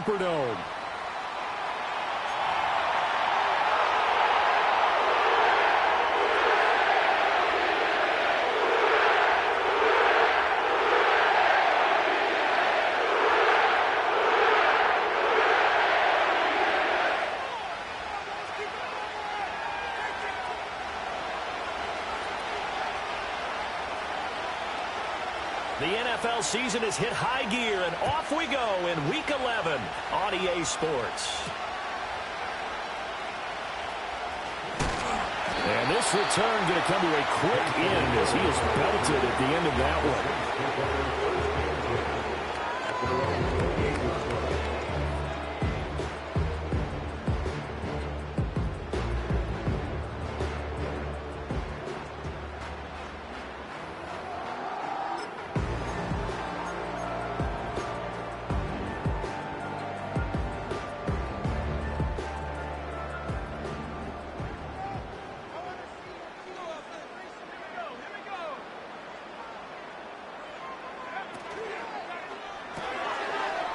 Superdome. The NFL season has hit high gear, and off we go in Week 11 on EA Sports. And this return going to come to a quick end as he is belted at the end of that one.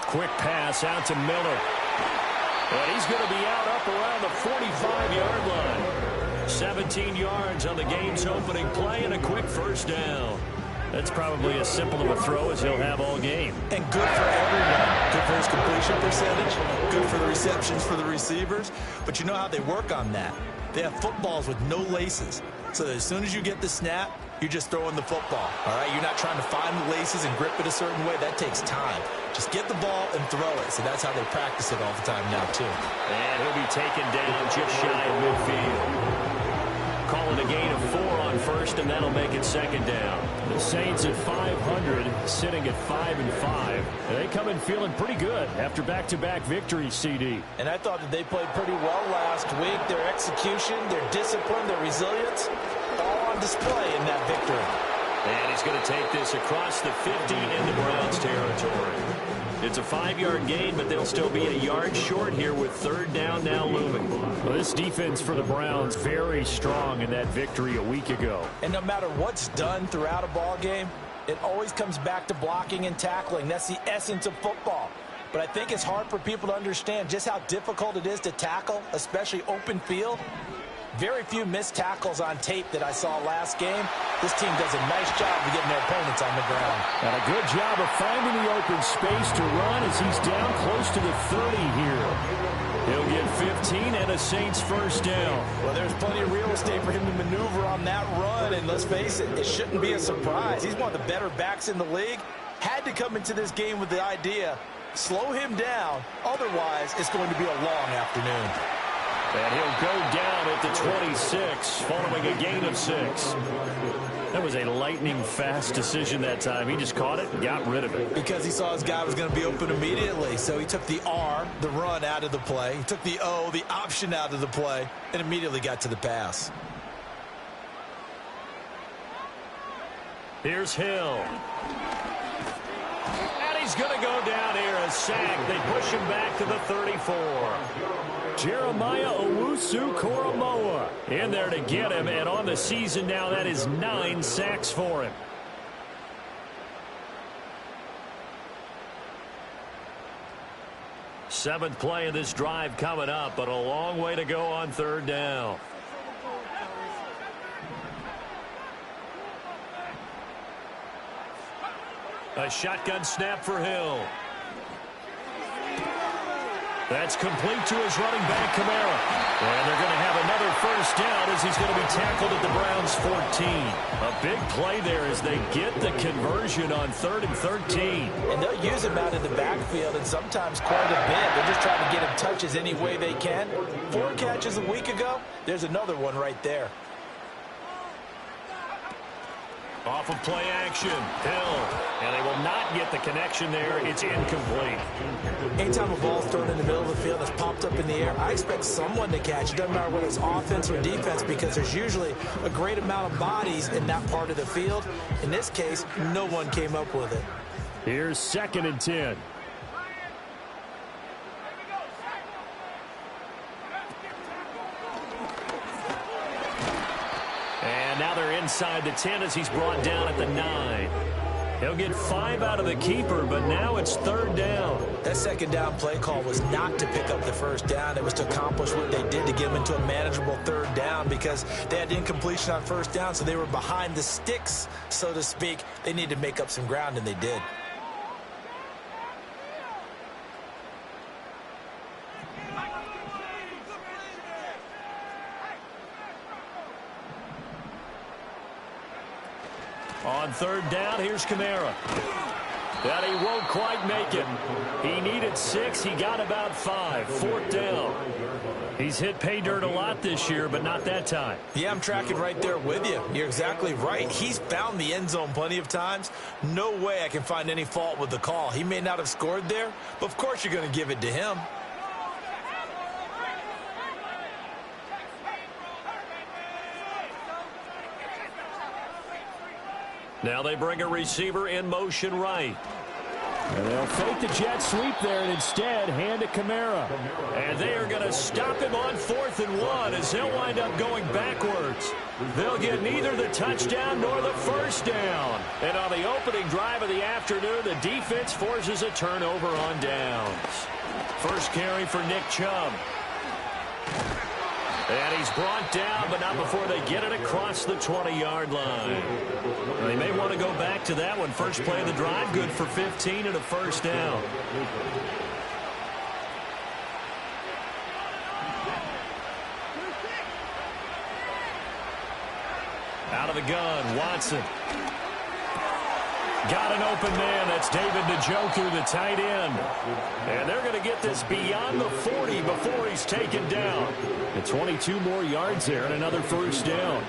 Quick pass out to Miller. And he's going to be out up around the 45-yard line. 17 yards on the game's opening play and a quick first down. That's probably as simple of a throw as he'll have all game. And good for everyone. Good for his completion percentage. Good for the receptions for the receivers. But you know how they work on that. They have footballs with no laces. So as soon as you get the snap, you're just throwing the football. All right, you're not trying to find the laces and grip it a certain way. That takes time. Just get the ball and throw it. So that's how they practice it all the time now, too. And he'll be taken down just shy of midfield. Calling a gain of 4 on first, and that'll make it second down. The Saints at 500, sitting at 5-5. They come in feeling pretty good after back-to-back victories, CD. And I thought that they played pretty well last week. Their execution, their discipline, their resilience, all on display in that victory. And he's going to take this across the 50 into Browns territory. It's a 5-yard gain, but they'll still be a yard short here with third down now looming. Well, this defense for the Browns very strong in that victory a week ago. And no matter what's done throughout a ball game, it always comes back to blocking and tackling. That's the essence of football. But I think it's hard for people to understand just how difficult it is to tackle, especially open field. Very few missed tackles on tape that I saw last game. This team does a nice job of getting their opponents on the ground. And a good job of finding the open space to run as he's down close to the 30 here. He'll get 15 and a Saints first down. Well, there's plenty of real estate for him to maneuver on that run. And let's face it, it shouldn't be a surprise. He's one of the better backs in the league. Had to come into this game with the idea, slow him down. Otherwise, it's going to be a long afternoon. And he'll go down at the 26 following a gain of 6. That was a lightning-fast decision that time. He just caught it and got rid of it. Because he saw his guy was going to be open immediately. So he took the R, the run, out of the play. He took the O, the option, out of the play, and immediately got to the pass. Here's Hill. And he's going to go down here, a sack. They push him back to the 34. Jeremiah Owusu-Koramoah in there to get him, and on the season now, that is 9 sacks for him. Seventh play of this drive coming up, but a long way to go on third down. A shotgun snap for Hill. That's complete to his running back, Kamara. And they're going to have another first down as he's going to be tackled at the Browns' 14. A big play there as they get the conversion on 3rd and 13. And they'll use him out in the backfield, and sometimes quite a bit. They're just trying to get him touches any way they can. 4 catches a week ago. There's another one right there. Off of play action, Hill. And they will not get the connection there. It's incomplete. Anytime a ball's thrown in the middle of the field that's popped up in the air, I expect someone to catch it. Doesn't matter whether it's offense or defense, because there's usually a great amount of bodies in that part of the field. In this case, no one came up with it. Here's 2nd and 10. And now they're inside the 10 as he's brought down at the 9. He'll get 5 out of the keeper, but now it's 3rd down. That second down play call was not to pick up the first down. It was to accomplish what they did to get them into a manageable 3rd down because they had incompletion on first down, so they were behind the sticks, so to speak. They needed to make up some ground, and they did. On 3rd down, here's Kamara. And he won't quite make it. He needed 6. He got about 5. 4th down. He's hit pay dirt a lot this year, but not that time. Yeah, I'm tracking right there with you. You're exactly right. He's found the end zone plenty of times. No way I can find any fault with the call. He may not have scored there, but of course you're going to give it to him. Now they bring a receiver in motion right. And they'll fake the jet sweep there and instead hand it Kamara. And they are going to stop him on 4th and 1 as he'll wind up going backwards. They'll get neither the touchdown nor the first down. And on the opening drive of the afternoon, the defense forces a turnover on downs. First carry for Nick Chubb. And he's brought down, but not before they get it across the 20-yard line. They may want to go back to that one. First play of the drive, good for 15 and a first down. Out of the gun, Watson. Got an open man. That's David Njoku, the tight end. And they're going to get this beyond the 40 before he's taken down. And 22 more yards there and another first down.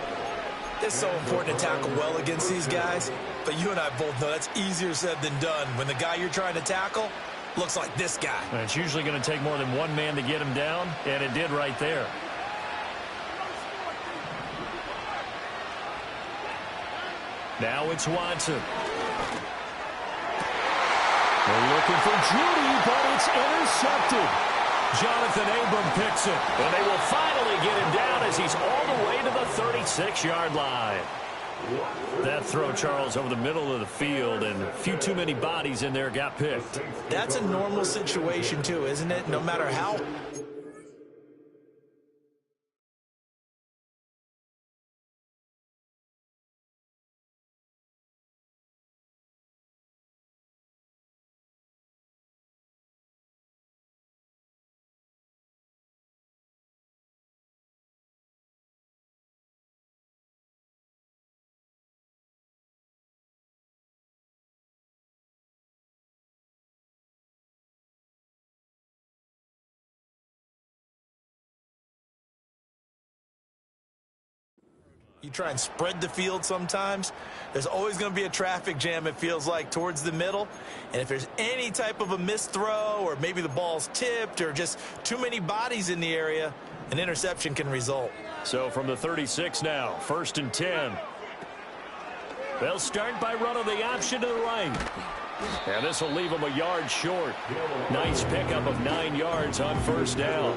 It's so important to tackle well against these guys, but you and I both know that's easier said than done when the guy you're trying to tackle looks like this guy. And it's usually going to take more than one man to get him down, and it did right there. Now it's Watson. They're looking for Judy, but it's intercepted. Jonathan Abram picks it, and they will finally get him down as he's all the way to the 36-yard line. That throw, Charles, over the middle of the field, and a few too many bodies in there got picked. That's a normal situation, too, isn't it? No matter how... You try and spread the field sometimes. There's always going to be a traffic jam, it feels like, towards the middle. And if there's any type of a missed throw or maybe the ball's tipped or just too many bodies in the area, an interception can result. So from the 36 now, 1st and 10. They'll start by running the option to the right. And this will leave them a yard short. Nice pickup of 9 yards on first down.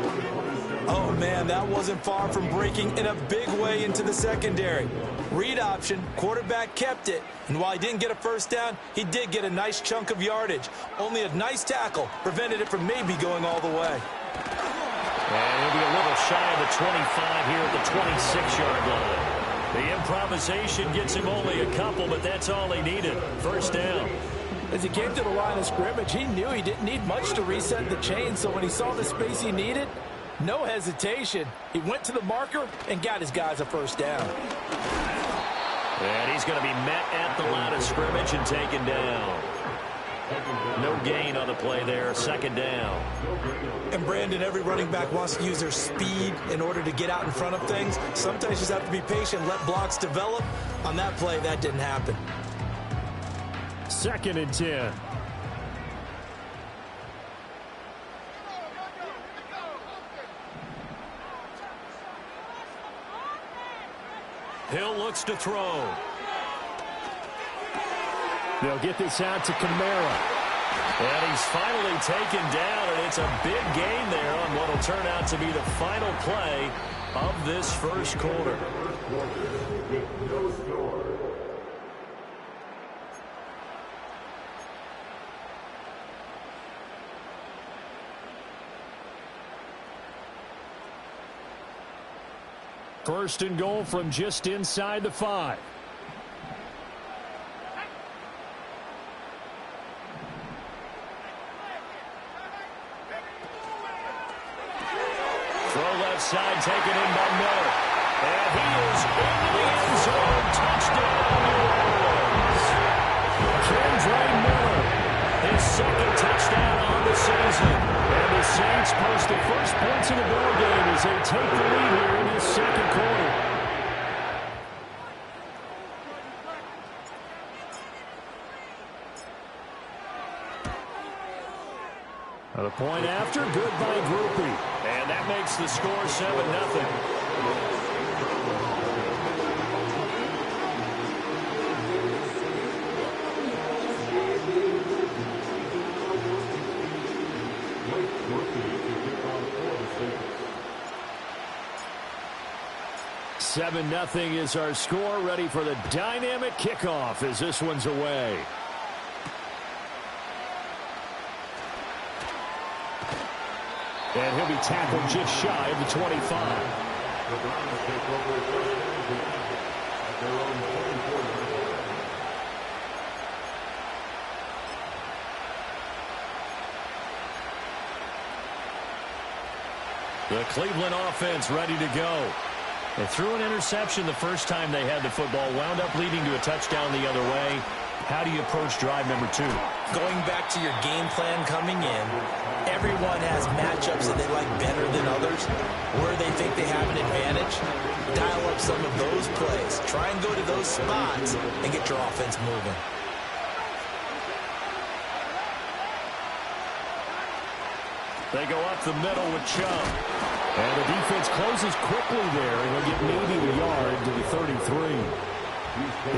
Oh, man, that wasn't far from breaking in a big way into the secondary. Read option, quarterback kept it. And while he didn't get a first down, he did get a nice chunk of yardage. Only a nice tackle prevented it from maybe going all the way. And he'll be a little shy of the 25 here at the 26-yard line. The improvisation gets him only a couple, but that's all he needed. First down. As he came to the line of scrimmage, he knew he didn't need much to reset the chain, so when he saw the space he needed, no hesitation. He went to the marker and got his guys a first down. And he's going to be met at the line of scrimmage and taken down. No gain on the play there, 2nd down. And, Brandon, every running back wants to use their speed in order to get out in front of things. Sometimes you just have to be patient, let blocks develop. On that play, that didn't happen. 2nd and 10. Hill looks to throw. They'll get this out to Kamara. And he's finally taken down, and it's a big gain there on what will turn out to be the final play of this first quarter. First and goal from just inside the 5. Throw left side, taken in by Miller. And he is into the end zone. Touchdown, New Orleans. Kendra Miller, his second touchdown on the season. And the Saints post the first points in the ball game as they take the lead here in this second quarter. The point after, good by Groupie. And that makes the score 7-0. Seven nothing is our score. Ready for the dynamic kickoff as this one's away. And he'll be tackled just shy of the 25. The Cleveland offense ready to go. They threw an interception the first time they had the football, wound up leading to a touchdown the other way. How do you approach drive number 2? Going back to your game plan coming in, everyone has matchups that they like better than others. Where they think they have an advantage, dial up some of those plays. Try and go to those spots and get your offense moving. They go up the middle with Chubb. And the defense closes quickly there, and he'll get maybe a yard to the 33.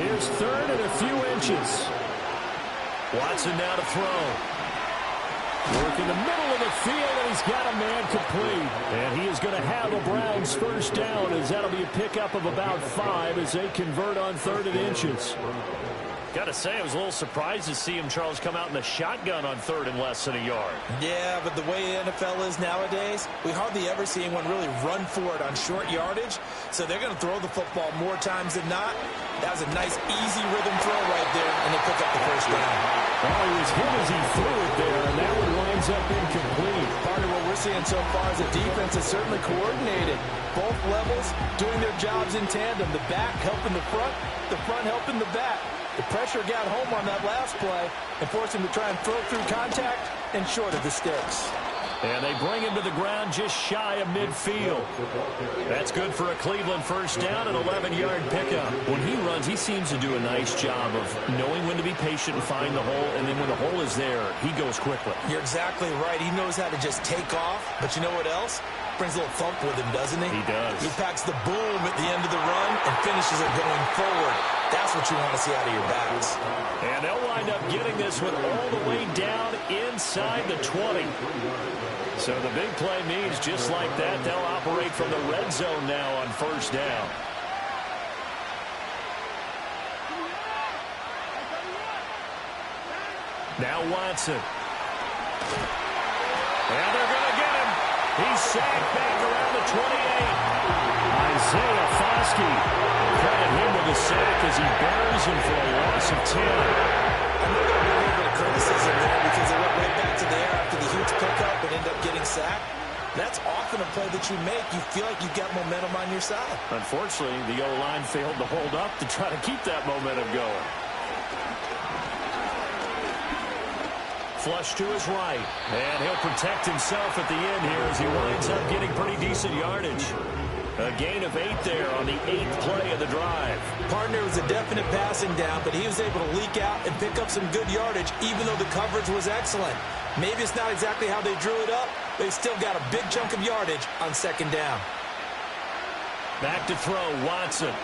Here's third and a few inches. Watson now to throw. Work in the middle of the field, and he's got a man complete. And he is going to have a Browns first down, as that'll be a pickup of about 5 as they convert on 3rd and inches. Got to say, I was a little surprised to see him, Charles, come out in the shotgun on 3rd and less than a yard. Yeah, but the way the NFL is nowadays, we hardly ever see anyone really run for it on short yardage. So they're going to throw the football more times than not. That was a nice, easy rhythm throw right there, and they pick up the first down. Well, he was hit as he threw it there, and that one winds up incomplete. Part of what we're seeing so far is the defense is certainly coordinated. Both levels doing their jobs in tandem. The back helping the front helping the back. The pressure got home on that last play and forced him to try and throw through contact and short of the sticks. And they bring him to the ground just shy of midfield. That's good for a Cleveland first down, an 11-yard pickup. When he runs, he seems to do a nice job of knowing when to be patient and find the hole, and then when the hole is there, he goes quickly. You're exactly right. He knows how to just take off, but you know what else? Brings a little thump with him, doesn't he? He does. He packs the boom at the end of the run and finishes it going forward. That's what you want to see out of your backs. And they'll wind up getting this one all the way down inside the 20. So the big play means just like that, they'll operate from the red zone now on first down. Now Watson. And they're going to get him. He's sacked back around the 28. Isaiah Foskey. Credit him with a sack as he buries him for a loss of 10. I'm going to give a little bit of criticism there because they went right back to the air after the huge pickup and ended up getting sacked. That's often a play that you make. You feel like you've got momentum on your side. Unfortunately, the O-line failed to hold up to try to keep that momentum going. Flush to his right. And he'll protect himself at the end here as he winds up getting pretty decent yardage. A gain of 8 there on the 8th play of the drive. Partner was a definite passing down, but he was able to leak out and pick up some good yardage, even though the coverage was excellent. Maybe it's not exactly how they drew it up, but they still got a big chunk of yardage on second down. Back to throw, Watson.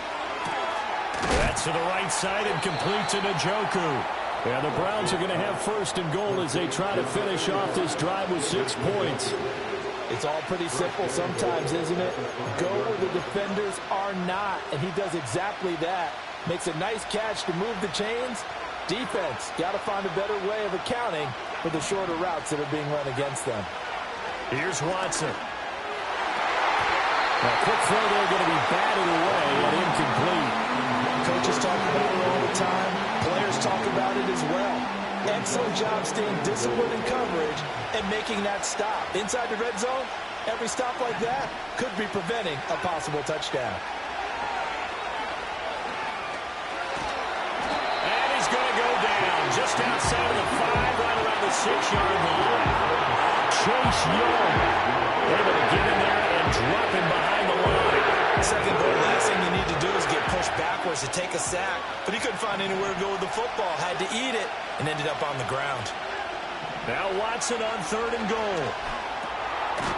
That's to the right side and complete to Njoku. And the Browns are going to have first and goal as they try to finish off this drive with 6 points. It's all pretty simple sometimes, isn't it? Go where the defenders are not, and he does exactly that. Makes a nice catch to move the chains. Defense, got to find a better way of accounting for the shorter routes that are being run against them. Here's Watson. A quick throw there going to be batted away and incomplete. Coaches talk about it all the time. Players talk about it as well. Excellent job staying disciplined in coverage and making that stop. Inside the red zone, every stop like that could be preventing a possible touchdown. And he's going to go down just outside of the 5, right around the 6-yard line. Chase Young able to get in there and drop him behind the line. Second goal, last thing you need to do is get pushed backwards to take a sack. But he couldn't find anywhere to go with the football. Had to eat it and ended up on the ground. Now Watson on 3rd and goal.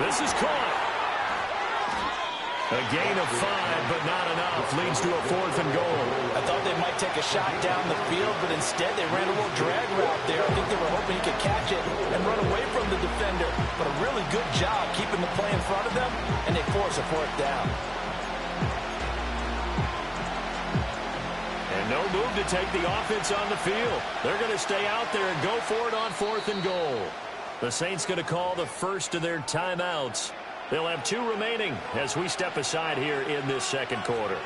This is caught. A gain of 5, but not enough. Leads to a 4th and goal. I thought they might take a shot down the field, but instead they ran a little drag route there. I think they were hoping he could catch it and run away from the defender. But a really good job keeping the play in front of them, and they force a 4th down. And no move to take the offense on the field. They're going to stay out there and go for it on 4th and goal. The Saints going to call the first of their timeouts. They'll have 2 remaining as we step aside here in this second quarter.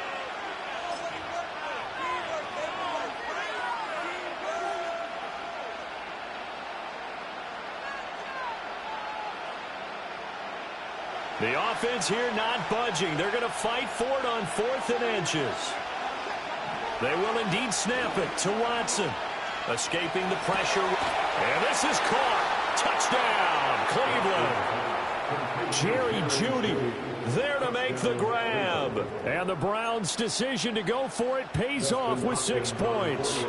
The offense here not budging. They're going to fight for it on 4th and inches. They will indeed snap it to Watson. Escaping the pressure. And this is caught. Touchdown, Cleveland. Jerry Jeudy there to make the grab. And the Browns' decision to go for it pays off with 6 points.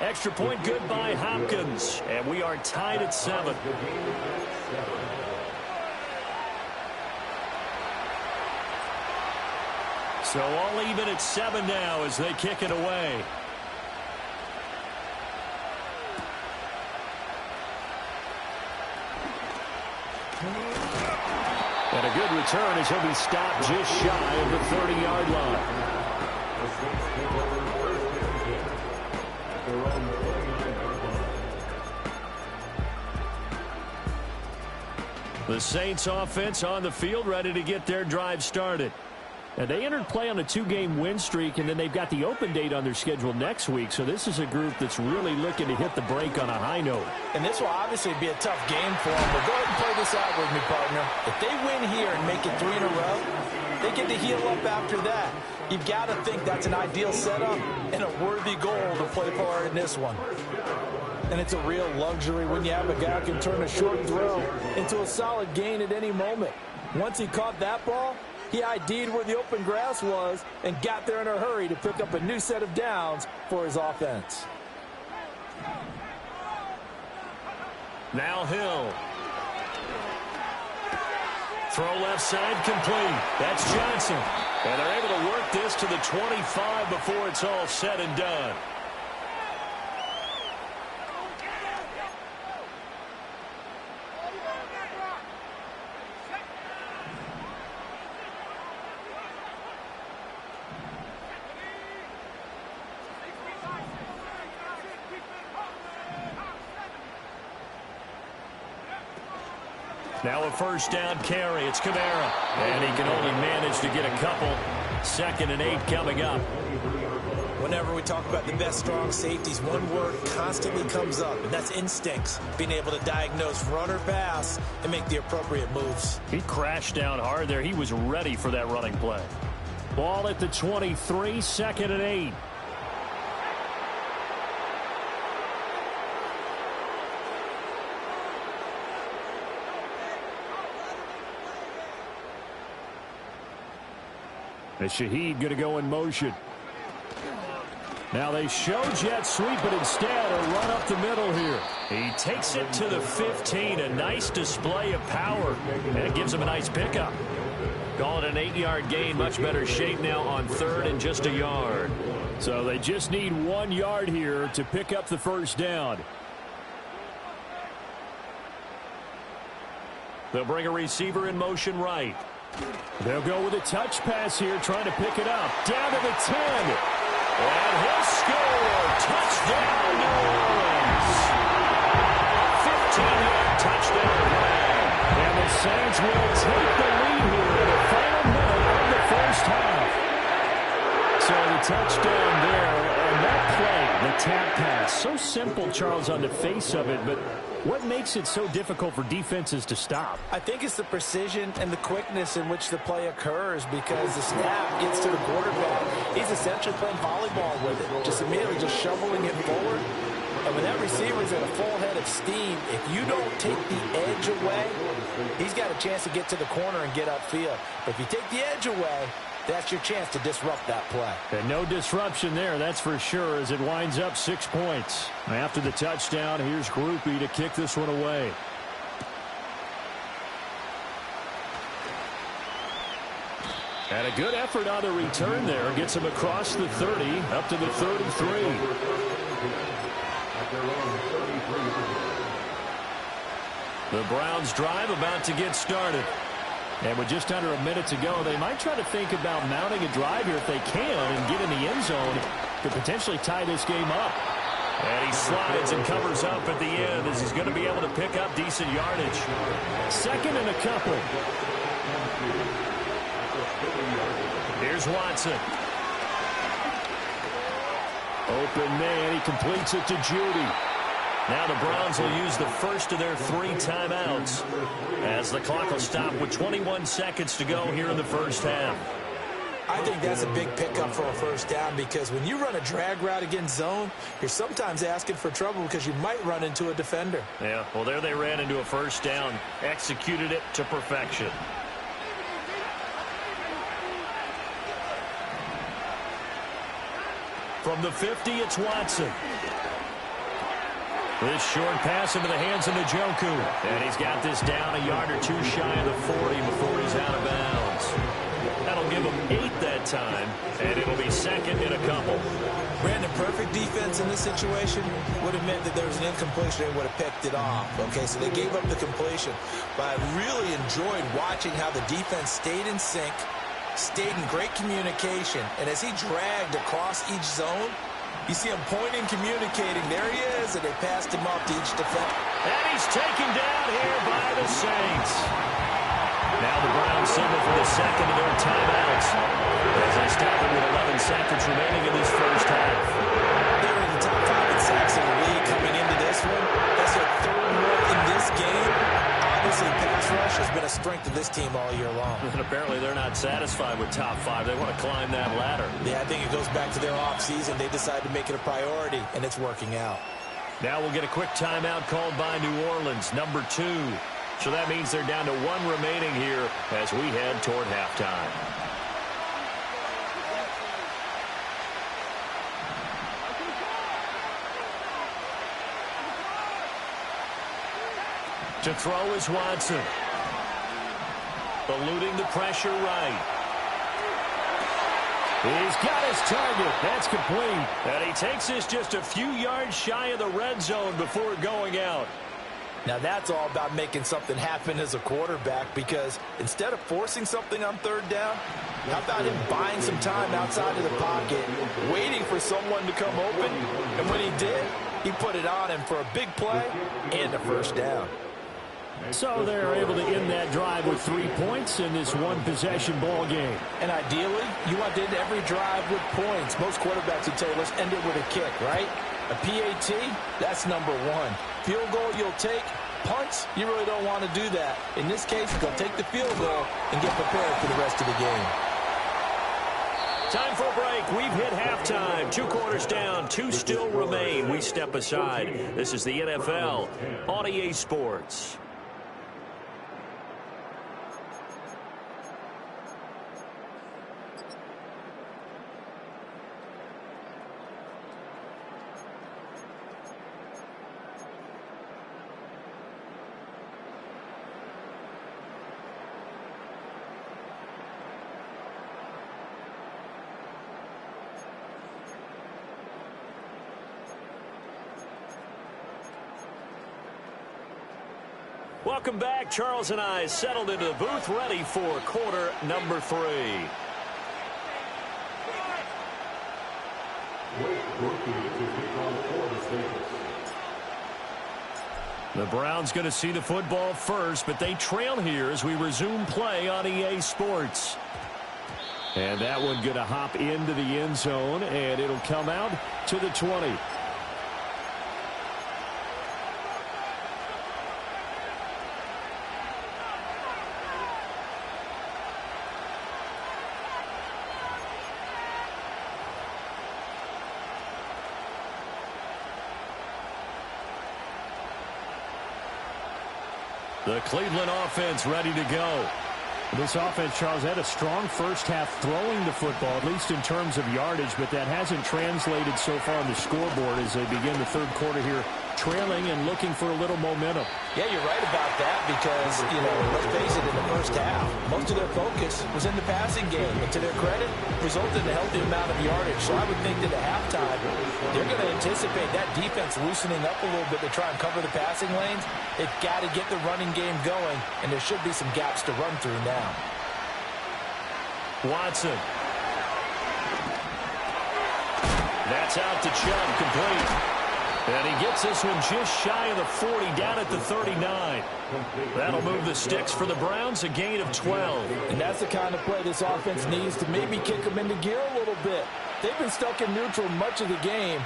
Extra point good by Hopkins. And we are tied at 7. So all even at 7 now as they kick it away. And a good return as he'll be stopped just shy of the 30-yard line. The Saints offense on the field ready to get their drive started. And they entered play on a 2-game win streak, and then they've got the open date on their schedule next week. So this is a group that's really looking to hit the break on a high note. And this will obviously be a tough game for them, but go ahead and play this out with me, partner. If they win here and make it 3 in a row, they get to heal up after that. You've got to think that's an ideal setup and a worthy goal to play for in this one. And it's a real luxury when you have a guy who can turn a short throw into a solid gain at any moment. Once he caught that ball, he ID'd where the open grass was and got there in a hurry to pick up a new set of downs for his offense. Now Hill. Throw left side complete. That's Johnson. And they're able to work this to the 25 before it's all said and done. Now a first down carry. It's Kamara. And he can only manage to get a couple. 2nd and 8 coming up. Whenever we talk about the best strong safeties, one word constantly comes up, and that's instincts. Being able to diagnose run or pass and make the appropriate moves. He crashed down hard there. He was ready for that running play. Ball at the 23, 2nd and 8. And Shaheed going to go in motion. Now they show jet sweep, but instead a run up the middle here. He takes it to the 15. A nice display of power. And it gives him a nice pickup. Call it an 8-yard gain. Much better shape now on 3rd and just a yard. So they just need 1 yard here to pick up the first down. They'll bring a receiver in motion right. They'll go with a touch pass here, trying to pick it up. Down to the 10. And he'll score. Touchdown, New Orleans. 15-yard touchdown Browns will take the lead here in the final minute of the first half. So the touchdown there, and that play, the tap pass, so simple, Charles, on the face of it, but what makes it so difficult for defenses to stop? I think it's the precision and the quickness in which the play occurs, because the snap gets to the quarterback. He's essentially playing volleyball with it, just immediately just shoveling it forward. And when that receiver's at a full head of steam, if you don't take the edge away, he's got a chance to get to the corner and get upfield. But if you take the edge away, that's your chance to disrupt that play. And no disruption there, that's for sure, as it winds up 6 points. After the touchdown, here's Groupie to kick this one away. And a good effort on the return there. Gets him across the 30, up to the 33. The Browns drive about to get started. And with just under a minute to go, they might try to think about mounting a drive here if they can and get in the end zone to potentially tie this game up. And he slides and covers up at the end as he's going to be able to pick up decent yardage. Second and a couple. Here's Watson. Open man, he completes it to Judy. Now the Browns will use the first of their 3 timeouts as the clock will stop with 21 seconds to go here in the first half. I think that's a big pickup for a first down, because when you run a drag route against zone, you're sometimes asking for trouble because you might run into a defender. Yeah, well, there they ran into a first down, executed it to perfection. From the 50, it's Watson. This short pass into the hands of Njoku. And he's got this down a yard or 2 shy of the 40 before he's out of bounds. That'll give him 8 that time, and it'll be second and a couple. Brandon, perfect defense in this situation would have meant that there was an incompletion and would have picked it off. Okay, so they gave up the completion. But I really enjoyed watching how the defense stayed in sync, stayed in great communication, and as he dragged across each zone, you see him pointing, communicating. There he is, and they passed him off to each defender. And he's taken down here by the Saints. Now the Browns signal for the second of their timeouts as they stop it with 11 seconds remaining in this first half. They're in the top 5 in sacks in the league coming into this one. That's their 3rd one in this game. Obviously, pass rush has been a strength of this team all year long. And apparently they're not satisfied with top 5. They want to climb that ladder. Yeah, I think it goes back to their offseason. They decided to make it a priority, and it's working out. Now we'll get a quick timeout called by New Orleans, number 2. So that means they're down to 1 remaining here as we head toward halftime. To throw is Watson. Eluding the pressure right. He's got his target. That's complete. And he takes this just a few yards shy of the red zone before going out. Now that's all about making something happen as a quarterback, because instead of forcing something on 3rd down, how about him buying some time outside of the pocket, waiting for someone to come open, and when he did, he put it on him for a big play and a first down. So they're able to end that drive with 3 points in this one-possession ball game. And ideally, you want to end every drive with points. Most quarterbacks would tell you, let's end it with a kick, right? A PAT, that's number 1. Field goal you'll take. Punts, you really don't want to do that. In this case, they'll take the field goal and get prepared for the rest of the game. Time for a break. We've hit halftime. 2 quarters down. 2 still remain. We step aside. This is the NFL on EA Sports. Welcome back. Charles and I settled into the booth, ready for quarter number 3. The Browns going to see the football first, but they trail here as we resume play on EA Sports. And that one going to hop into the end zone, and it'll come out to the 20. The Cleveland offense ready to go. This offense, Charles, had a strong first half throwing the football, at least in terms of yardage, but that hasn't translated so far on the scoreboard as they begin the third quarter here, trailing and looking for a little momentum. Yeah, you're right about that because, let's face it, in the first half, most of their focus was in the passing game. And to their credit, resulted in a healthy amount of yardage. So I would think that at halftime, they're going to anticipate that defense loosening up a little bit to try and cover the passing lanes. They've got to get the running game going, and there should be some gaps to run through now. Watson. That's out to Chubb, complete. And he gets this one just shy of the 40, down at the 39. That'll move the sticks for the Browns, a gain of 12. And that's the kind of play this offense needs to maybe kick them into gear a little bit. They've been stuck in neutral much of the game.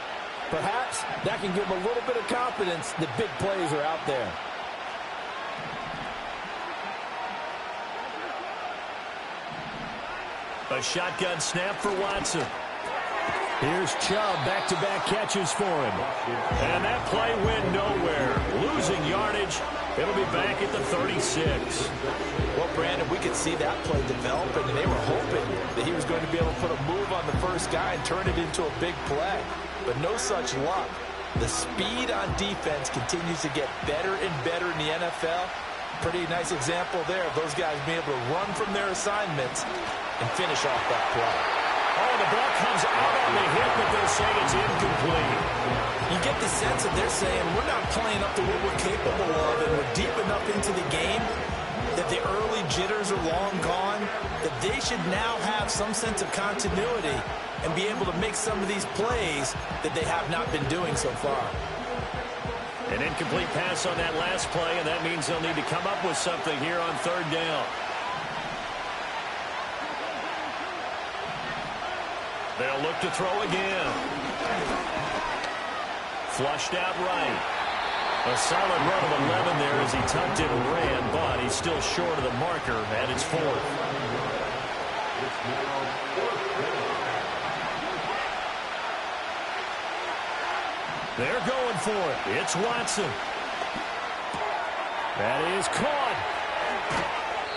Perhaps that can give them a little bit of confidence that big plays are out there. A shotgun snap for Watson. Here's Chubb, back-to-back catches for him. And that play went nowhere. Losing yardage. It'll be back at the 36. Well, Brandon, we could see that play developing, and they were hoping that he was going to be able to put a move on the first guy and turn it into a big play. But no such luck. The speed on defense continues to get better and better in the NFL. Pretty nice example there of those guys being able to run from their assignments and finish off that play. Oh, the ball comes out on the hit, but they're saying it's incomplete. You get the sense that they're saying we're not playing up to what we're capable of, and we're deep enough into the game that the early jitters are long gone, that they should now have some sense of continuity and be able to make some of these plays that they have not been doing so far. An incomplete pass on that last play, and that means they'll need to come up with something here on third down. They'll look to throw again. Flushed out right. A solid run of 11 there as he tucked it and ran, but he's still short of the marker, and it's fourth. They're going for it. It's Watson. That is caught.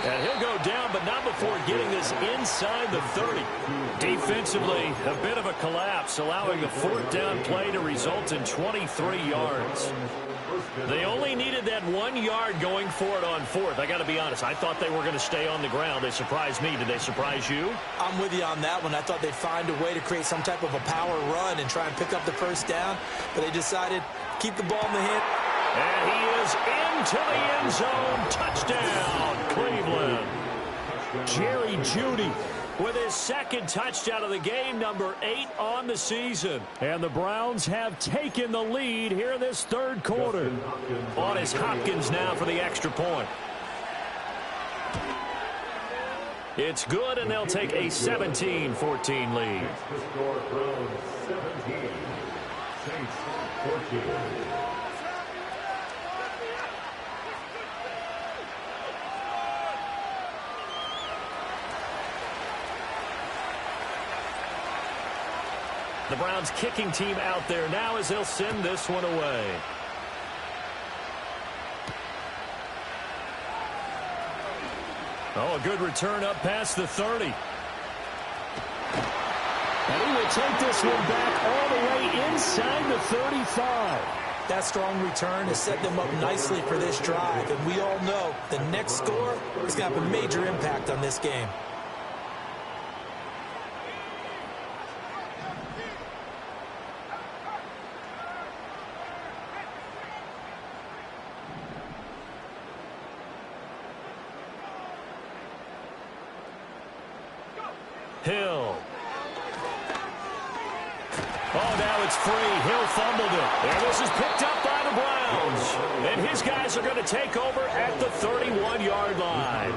And he'll go down, but not before getting this inside the 30. Defensively, a bit of a collapse, allowing the fourth down play to result in 23 yards. They only needed that 1 yard going for it on fourth. I got to be honest, I thought they were going to stay on the ground. They surprised me. Did they surprise you? I'm with you on that one. I thought they'd find a way to create some type of a power run and try and pick up the first down, but they decided to keep the ball in the hand. And he is into the end zone. Touchdown, Cleveland. Jerry Jeudy with his second touchdown of the game, number 8 on the season. And the Browns have taken the lead here in this third quarter. On is Hopkins now for the extra point. It's good, and they'll take a 17-14 lead. The Browns kicking team out there now as they'll send this one away. Oh, a good return up past the 30. And he will take this one back all the way inside the 35. That strong return has set them up nicely for this drive. And we all know the next score is going to have a major impact on this game. Hill. Oh, now it's free. Hill fumbled it. And this is picked up by the Browns. And his guys are going to take over at the 31-yard line.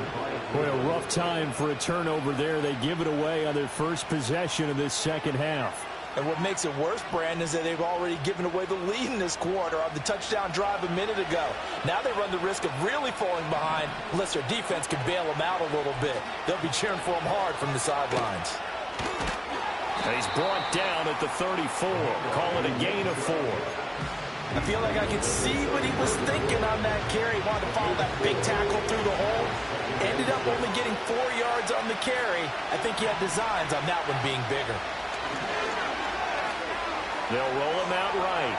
Boy, a rough time for a turnover there. They give it away on their first possession of this second half. And what makes it worse, Brandon, is that they've already given away the lead in this quarter on the touchdown drive a minute ago. Now they run the risk of really falling behind unless their defense can bail them out a little bit. They'll be cheering for them hard from the sidelines. He's brought down at the 34. Call it a gain of 4. I feel like I could see what he was thinking on that carry. He wanted to follow that big tackle through the hole. Ended up only getting 4 yards on the carry. I think he had designs on that one being bigger. They'll roll him out right.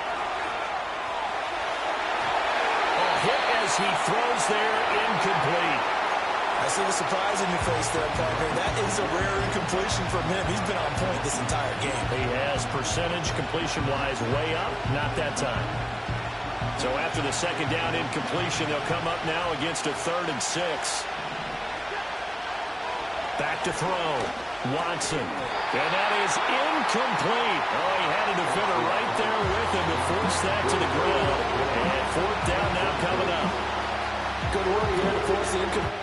A hit as he throws there, incomplete. I see the surprise in your face there, Parker. That is a rare incompletion from him. He's been on point this entire game. He has percentage completion-wise way up, not that time. So after the second down incompletion, they'll come up now against a 3rd and 6. Back to throw. Watson. And that is incomplete. Oh, he had a defender right there with him to force that to the ground. And 4th down now coming up. Good work here to force the incomplete.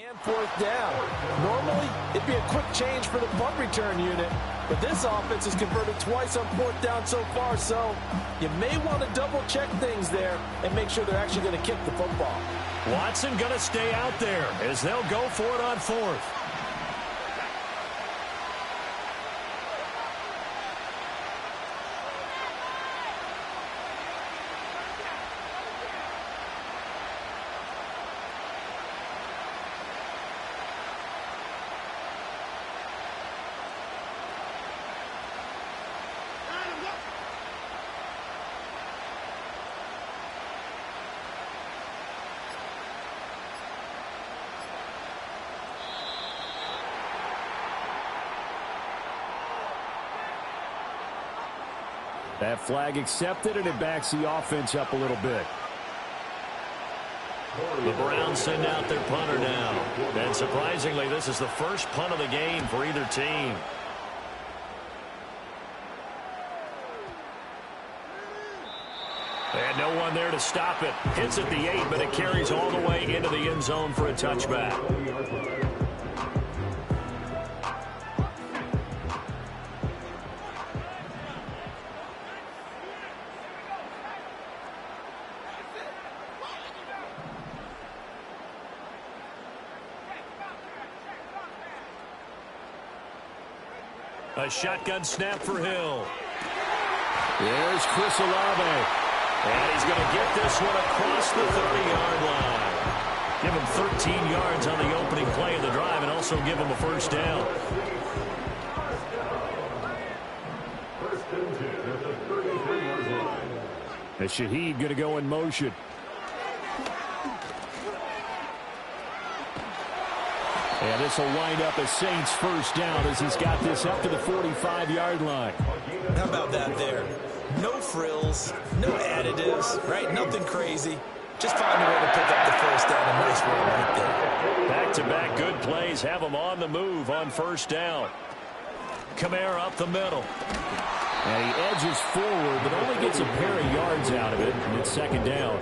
And 4th down. Normally, it'd be a quick change for the punt return unit, but this offense has converted twice on 4th down so far, so you may want to double-check things there and make sure they're actually going to kick the football. Watson going to stay out there as they'll go for it on 4th. That flag accepted, and it backs the offense up a little bit. The Browns send out their punter now. And surprisingly, this is the first punt of the game for either team. And no one there to stop it. Hits at the 8, but it carries all the way into the end zone for a touchback. A shotgun snap for Hill. There's Chris Olave. And he's going to get this one across the 30-yard line. Give him 13 yards on the opening play of the drive and also give him a first down. And Shaheed going to go in motion. And this will wind up a Saints first down as he's got this up to the 45-yard line. How about that there? No frills, no additives, right? Nothing crazy. Just find a way to pick up the first down. A nice one right there. Back-to-back good plays have them on the move on first down. Kamara up the middle. And he edges forward, but only gets a pair of yards out of it, and it's second down.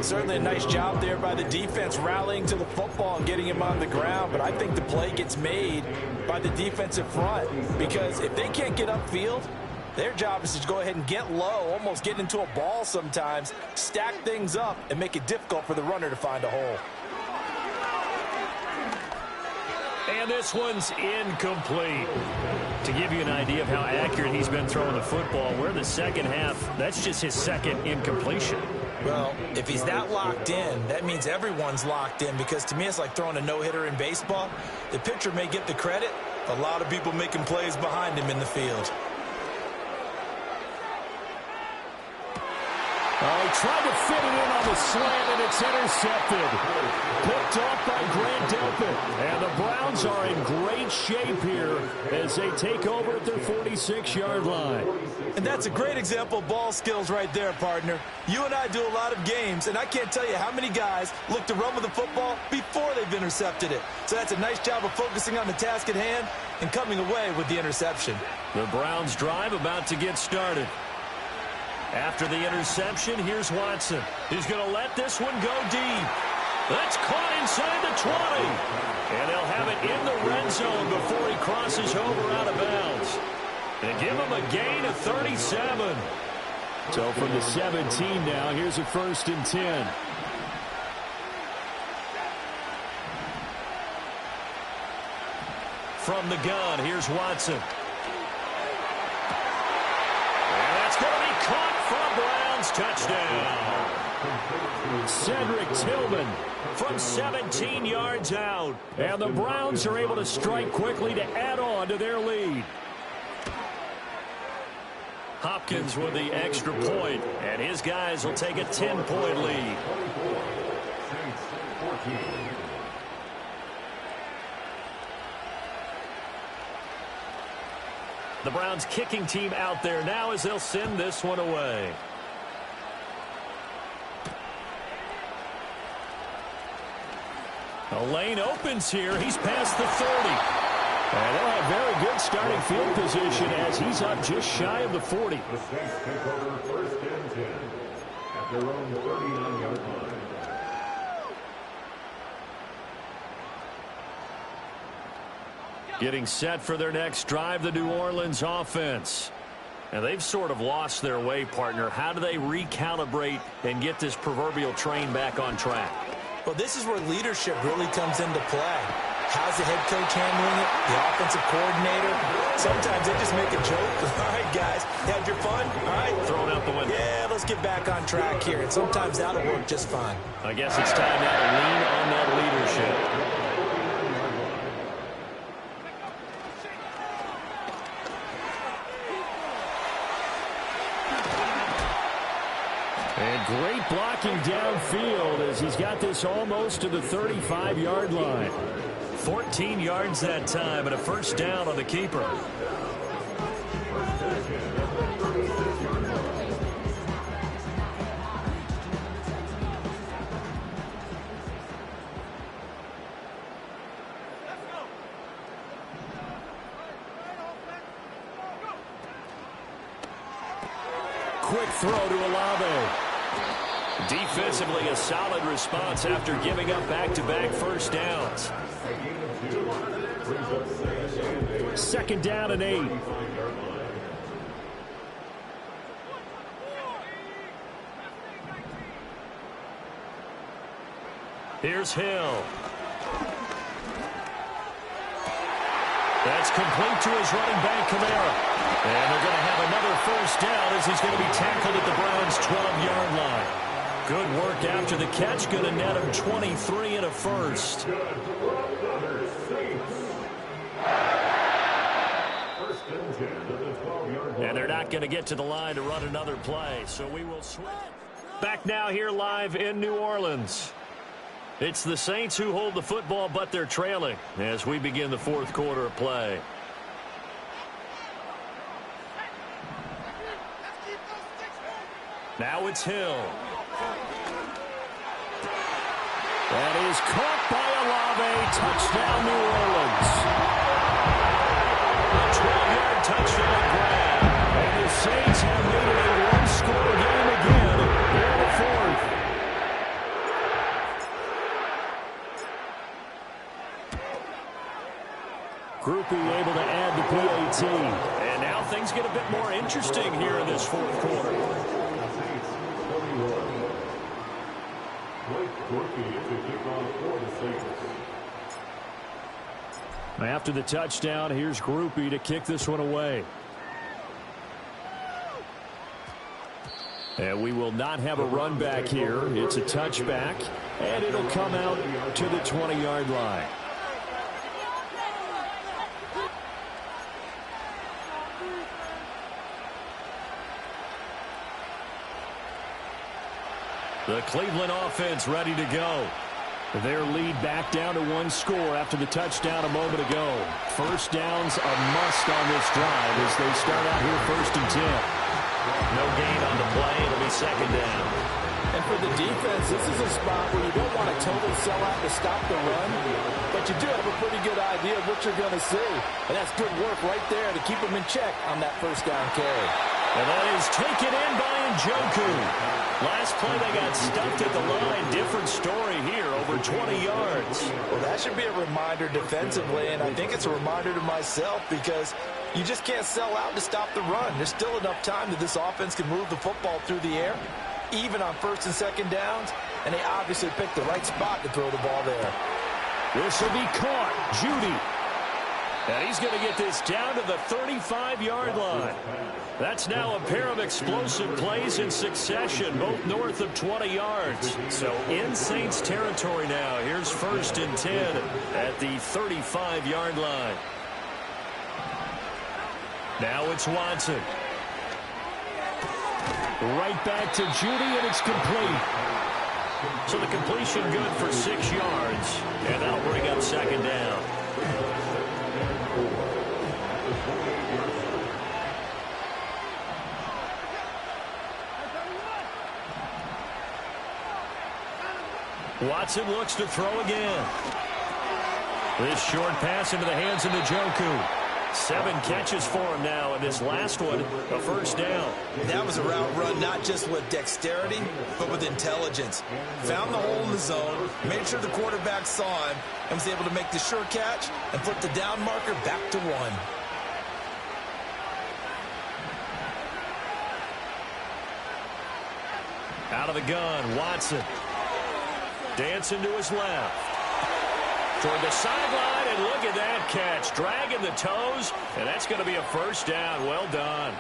Certainly a nice job there by the defense rallying to the football and getting him on the ground, but I think the play gets made by the defensive front because if they can't get upfield, their job is to go ahead and get low, almost get into a ball sometimes, stack things up, and make it difficult for the runner to find a hole. And this one's incomplete. To give you an idea of how accurate he's been throwing the football, we're in the second half. That's just his second incompletion. Well, if he's that locked in, that means everyone's locked in because to me it's like throwing a no-hitter in baseball. The pitcher may get the credit, A lot of people making plays behind him in the field. He tried to fit it in on the slant, and it's intercepted. Picked off by Grant Delpit. And the Browns are in great shape here as they take over at their 46-yard line. And that's a great example of ball skills right there, partner. You and I do a lot of games, and I can't tell you how many guys look to run with the football before they've intercepted it. So that's a nice job of focusing on the task at hand and coming away with the interception. The Browns drive about to get started. After the interception, here's Watson. He's going to let this one go deep. That's caught inside the 20. And they'll have it in the red zone before he crosses over out of bounds. They give him a gain of 37. So from the 17 now, here's a 1st and 10. From the gun, here's Watson. And that's going to be caught for a Browns touchdown. Cedric Tillman from 17 yards out. And the Browns are able to strike quickly to add on to their lead. Hopkins with the extra point, and his guys will take a 10-point lead. The Browns kicking team out there now as they'll send this one away. A lane opens here. He's past the 30. And they'll have very good starting field position as he's up just shy of the 40. The Saints take over 1st and 10 at their own 39-yard line. Getting set for their next drive, the New Orleans offense. And they've sort of lost their way, partner. How do they recalibrate and get this proverbial train back on track? Well, this is where leadership really comes into play. How's the head coach handling it? The offensive coordinator? Sometimes they just make a joke. All right, guys, you had your fun? All right. Thrown out the window. Yeah, let's get back on track here. And sometimes that'll work just fine. I guess it's time now to lean on that leadership. And great blocking downfield as he's got this almost to the 35-yard line. 14 yards that time and a 1st down on the keeper. Quick throw to Olave. Defensively, a solid response after giving up back-to-back 1st downs. 2nd down and 8. Here's Hill. That's complete to his running back, Kamara. And they're going to have another 1st down as he's going to be tackled at the Browns' 12-yard line. Good work after the catch. Going to net him 23 and a 1st. And they're not going to get to the line to run another play, so we will switch. Back now here live in New Orleans. It's the Saints who hold the football, but they're trailing as we begin the 4th quarter of play. Now it's Hill. That is caught by Olave. Touchdown, New Orleans. A 12-yard touchdown grab. And the Saints have made it a one-score game again in the 4th. Groupie able to add the PAT. And now things get a bit more interesting here in this 4th quarter. After the touchdown, here's Groupie to kick this one away. And we will not have a run back here. It's a touchback, and it'll come out to the 20-yard line. The Cleveland offense ready to go. Their lead back down to one score after the touchdown a moment ago. First down's a must on this drive as they start out here 1st and 10. No gain on the play. It'll be 2nd down. And for the defense, this is a spot where you don't want to totally sell out to stop the run, but you do have a pretty good idea of what you're going to see. And that's good work right there to keep them in check on that first down carry. And that is taken in by Njoku. Last play they got stuffed at the line. Different story here, over 20 yards. Well, that should be a reminder defensively, and I think it's a reminder to myself because you just can't sell out to stop the run. There's still enough time that this offense can move the football through the air, even on 1st and 2nd downs, and they obviously picked the right spot to throw the ball there. This will be caught. Judy. And he's going to get this down to the 35-yard line. That's now a pair of explosive plays in succession, both north of 20 yards. So in Saints territory now. Here's 1st and 10 at the 35-yard line. Now it's Watson. Right back to Judy, and it's complete. So the completion good for 6 yards, and that'll bring up 2nd down. Watson looks to throw again. This short pass into the hands of Njoku. 7 catches for him now, and this last one, a 1st down. That was a route run not just with dexterity, but with intelligence. Found the hole in the zone, made sure the quarterback saw him, and was able to make the sure catch and put the down marker back to 1. Out of the gun, Watson. Dancing to his left. Toward the sideline, and look at that catch. Dragging the toes, and that's going to be a 1st down. Well done.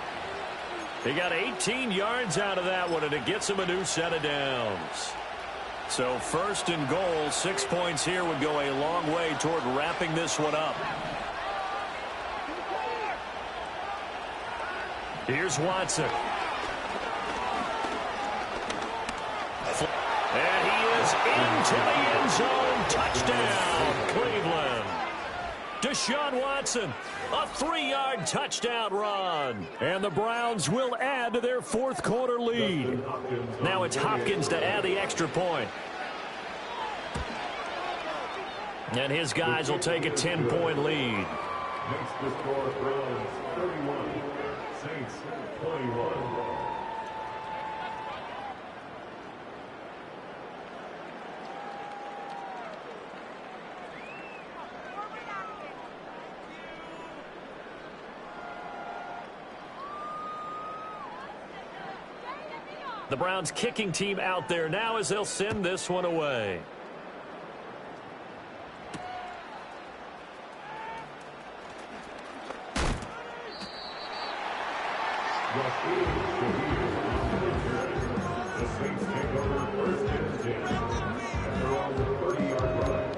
He got 18 yards out of that one, and it gets him a new set of downs. So 1st and goal, 6 points here would go a long way toward wrapping this one up. Here's Watson. And he is into the end zone. Touchdown, Cleveland. Deshaun Watson, a 3-yard touchdown run. And the Browns will add to their 4th quarter lead. Now it's Hopkins to add the extra point. And his guys will take a 10-point lead. Makes the score Browns 31, Saints 21. The Browns kicking team out there now as they'll send this one away. The Saints take over 1st and 10 at their own 30-yard line.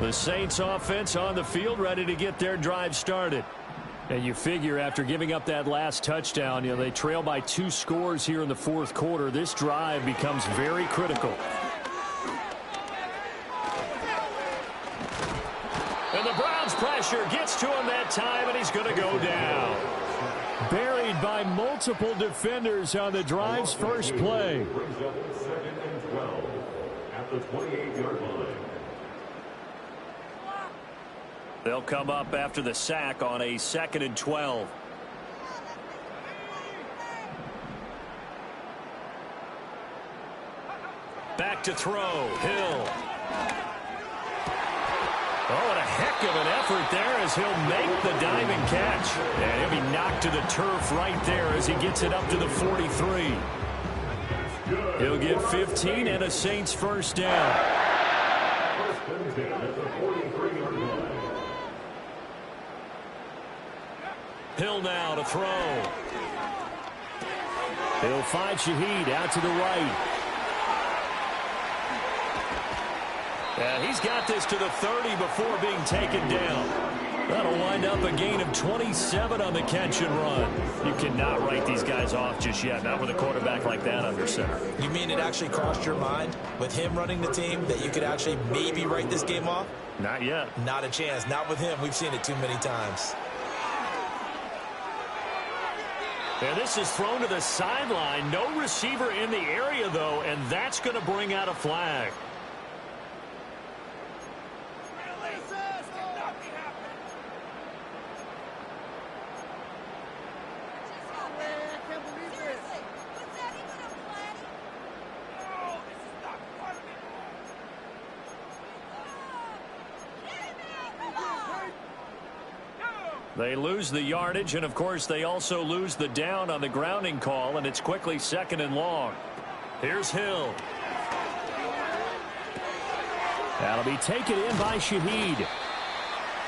The Saints offense on the field ready to get their drive started. And you figure after giving up that last touchdown, they trail by 2 scores here in the 4th quarter. This drive becomes very critical. And the Browns pressure gets to him that time, and he's going to go down. Buried by multiple defenders on the drive's first play. Brings up 2nd and 12 at the 28-yard line. They'll come up after the sack on a 2nd and 12. Back to throw. Hill. Oh, and a heck of an effort there as he'll make the diving catch. And he'll be knocked to the turf right there as he gets it up to the 43. He'll get 15 and a Saints 1st down. 1st and 10 at the 43-yard line. Hill now to throw. He'll find Shaheed out to the right. And he's got this to the 30 before being taken down. That'll wind up a gain of 27 on the catch and run. You cannot write these guys off just yet, not with a quarterback like that under center. You mean it actually crossed your mind with him running the team that you could actually maybe write this game off? Not yet. Not a chance. Not with him. We've seen it too many times. And this is thrown to the sideline. No receiver in the area, though, and that's going to bring out a flag. They lose the yardage, and, of course, they also lose the down on the grounding call, and it's quickly 2nd and long. Here's Hill. That'll be taken in by Shaheed.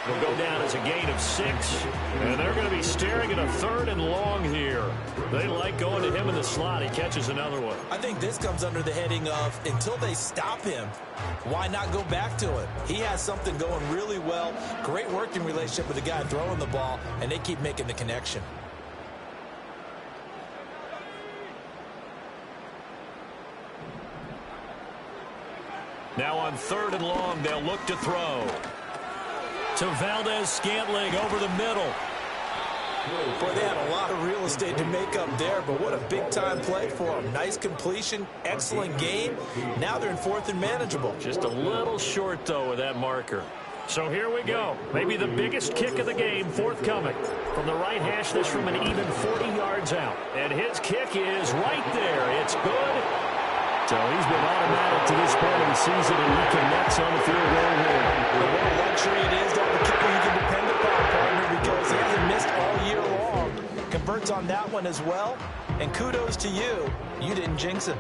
Will go down as a gain of 6, and they're going to be staring at a 3rd and long here. They like going to him in the slot. He catches another one. I think this comes under the heading of until they stop him, why not go back to it? He has something going really well. Great working relationship with the guy throwing the ball, and they keep making the connection. Now on 3rd and long, they'll look to throw. To Valdez-Scantling over the middle. Boy, they had a lot of real estate to make up there, but what a big-time play for them. Nice completion, excellent game. Now they're in 4th and manageable. Just a little short, though, with that marker. So here we go. Maybe the biggest kick of the game forthcoming. From the right hash, this from an even 40 yards out. And his kick is right there. It's good. So he's been automatic to this point of the season, and he connects on the field goal here. What a luxury it is to have a kicker you can depend upon, partner, because he hasn't missed all year long. Converts on that one as well. And kudos to you. You didn't jinx him.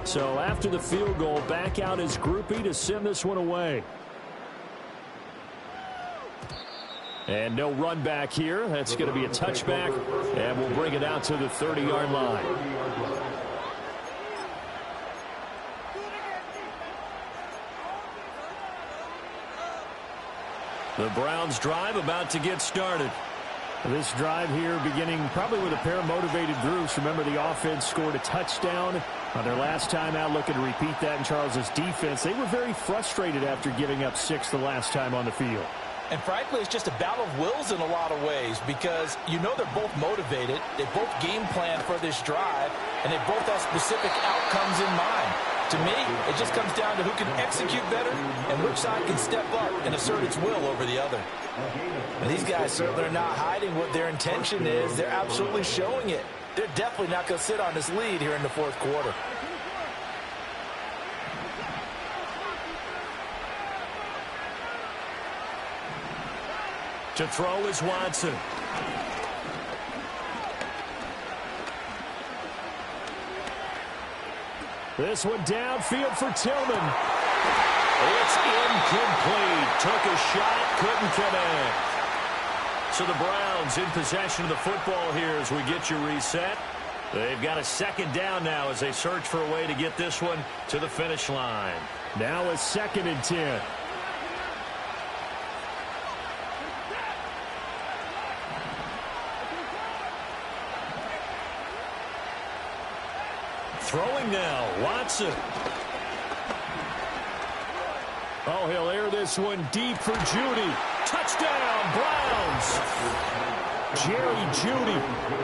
So after the field goal, back out his groupie to send this one away. And no run back here. That's going to be a touchback, and we'll bring it out to the 30-yard line. The Browns drive about to get started. This drive here beginning probably with a pair of motivated groups. Remember, the offense scored a touchdown on their last time out, looking to repeat that in Charles's defense. They were very frustrated after giving up 6 the last time on the field. And frankly, it's just a battle of wills in a lot of ways, because you know they're both motivated, they both game plan for this drive, and they both have specific outcomes in mind. To me, it just comes down to who can execute better and which side can step up and assert its will over the other. And these guys certainly are not hiding what their intention is. They're absolutely showing it. They're definitely not going to sit on this lead here in the 4th quarter. To throw is Watson. This one downfield for Tillman. It's incomplete. Took a shot, couldn't connect. So the Browns in possession of the football here as we get you reset. They've got a 2nd down now as they search for a way to get this one to the finish line. Now a 2nd and 10. Throwing now, Watson. Oh, he'll air this one deep for Judy. Touchdown, Browns. Jerry Judy,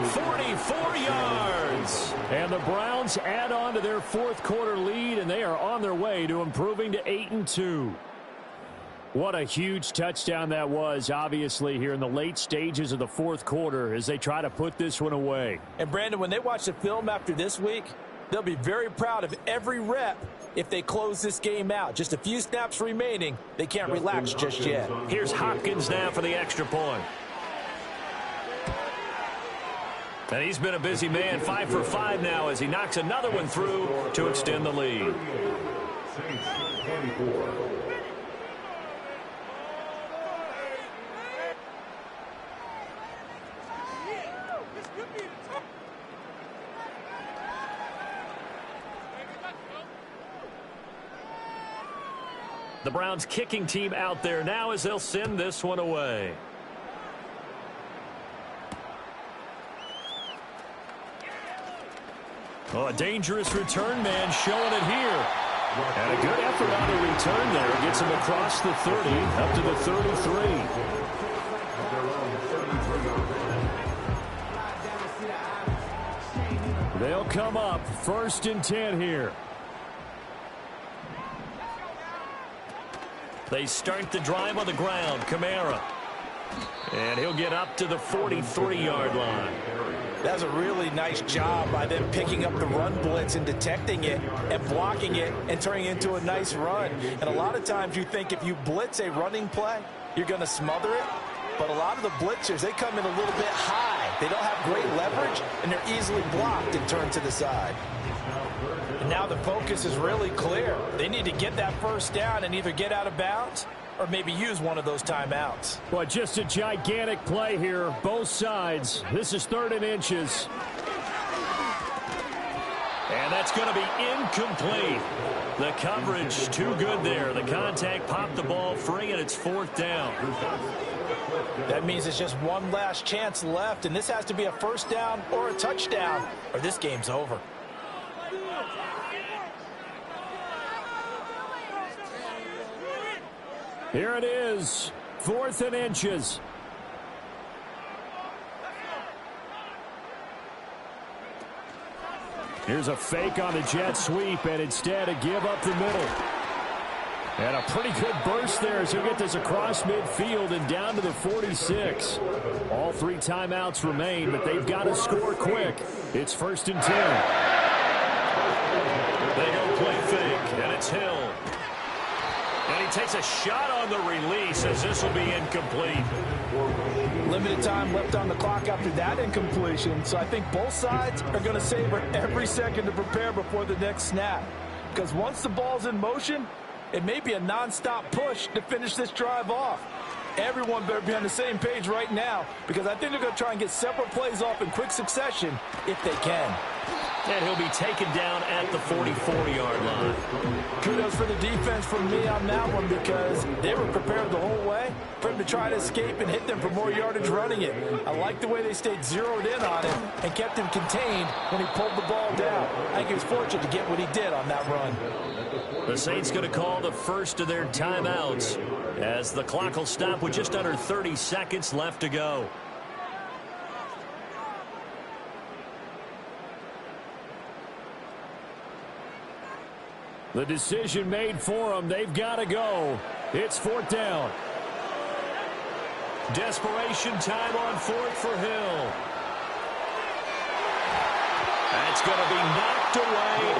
44 yards. And the Browns add on to their 4th quarter lead, and they are on their way to improving to 8-2. What a huge touchdown that was, obviously, here in the late stages of the 4th quarter as they try to put this one away. And, Brandon, when they watch the film after this week, they'll be very proud of every rep if they close this game out. Just a few snaps remaining. They can't relax just yet. Here's Hopkins now for the extra point. And he's been a busy man, 5 for 5 now as he knocks another one through to extend the lead. Saints 24. The Browns kicking team out there now as they'll send this one away. Oh, a dangerous return man showing it here. And a good effort on the return there. Gets him across the 30, up to the 33. They'll come up 1st and 10 here. They start the drive on the ground. Kamara. And he'll get up to the 43-yard line. That's a really nice job by them picking up the run blitz and detecting it and blocking it and turning it into a nice run. And a lot of times you think if you blitz a running play, you're going to smother it. But a lot of the blitzers, they come in a little bit high. They don't have great leverage, and they're easily blocked and turned to the side. And now the focus is really clear. They need to get that 1st down and either get out of bounds or maybe use one of those timeouts. Well, just a gigantic play here, both sides. This is 3rd and inches. And that's going to be incomplete. The coverage too good there. The contact popped the ball free, and it's 4th down. That means it's just one last chance left, and this has to be a 1st down or a touchdown, or this game's over. Here it is, 4th and inches. Here's a fake on the jet sweep, and instead a give up the middle. And a pretty good burst there as he'll get this across midfield and down to the 46. All 3 timeouts remain, but they've got to score quick. It's 1st and 10. They go play fake, and it's Hill. And he takes a shot on the release as this will be incomplete. Limited time left on the clock after that incompletion, so I think both sides are going to savor every second to prepare before the next snap. Because once the ball's in motion, it may be a nonstop push to finish this drive off. Everyone better be on the same page right now, because I think they're going to try and get several plays off in quick succession if they can. And he'll be taken down at the 44-yard line. Kudos for the defense from me on that one, because they were prepared the whole way for him to try to escape and hit them for more yardage running it. I like the way they stayed zeroed in on him and kept him contained when he pulled the ball down. I think he was fortunate to get what he did on that run. The Saints going to call the first of their timeouts as the clock will stop with just under 30 seconds left to go. The decision made for them. They've got to go. It's 4th down. Desperation time on 4th for Hill. That's going to be knocked away